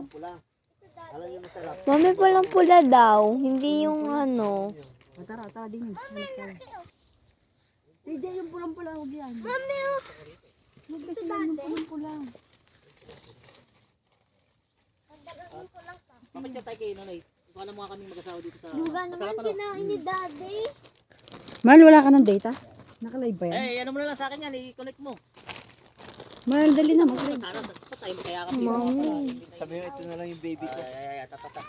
pulang-pula. Alam niyo masarap. Mami, pulang pula daw. Hindi yung ano. Tara din. DJ, yung pulang-pula, huwag yan. Mami, oh. Huwag kasi yan, yung pulang-pula. Papatya tayo kayo, Nonoy. Ikaw na mukha kaming mag-asawa dito sa... Duga naman kinain ni Daddy. Mahal, wala ka ng data? Naka-live ba yan? Eh, ano mo na lang sa akin yan, i-connect mo. Mahal, dali na, mag-live. Sana, sa tayo kaya ka Mami. Sabi mo, ito na lang yung baby ko. Tata.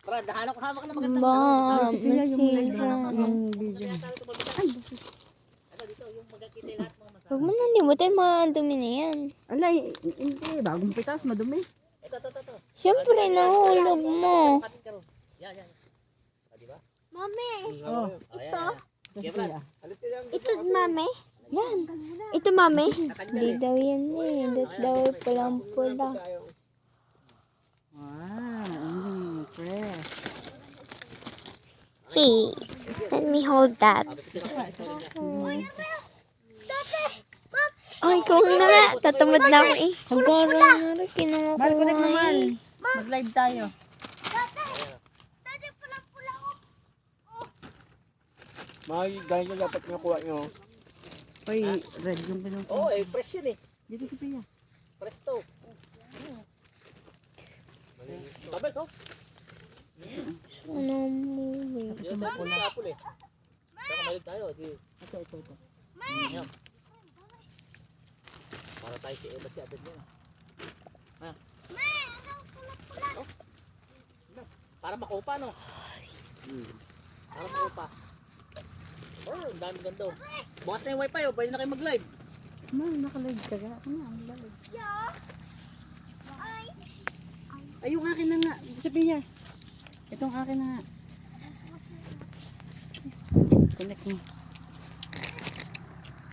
Tara, hawak ka na magandang. Ba, masira. Yung video. Ay, dito, yung magkakita lahat mga masarap. Huwag mo nalimutan, mga dumi na yan. Alay, hindi. Bagong pitas, madumi. Ito. Siyempre, nahulog mo. Yan. Diba? Mami, Oh. ito. Kebra. Ito, mami. Yan. Ito, mami. Hindi daw yan eh. Dito daw pulang pula. Wow, fresh. Hey, let me hold that. Ay, ikaw na nga. Tatamad na ako eh. Hagara, kinuha ko Mahal, connect nga naman. eh. Mag-live tayo. Mga gaya nyo dapat nakuha nyo. Uy, red yung pinuto. Oo, fresh yun eh. Dito si Pia. Presto. Tabay ko. Ano mo eh. Ito tayo pula. Apple eh. Saka malig tayo. Ito. Yan. Para tayo si Ella si Abed niya. Ha? Oh. Para makupa no? Para makupa. Oh, ang dami ganda. Bukas na yung wifi oh. Pwede na kayo mag-live. Mahal, naka-live ka. Ako na, mag-live. Ay, yung akin na nga. Si Pia. Itong akin na nga. Connect mo.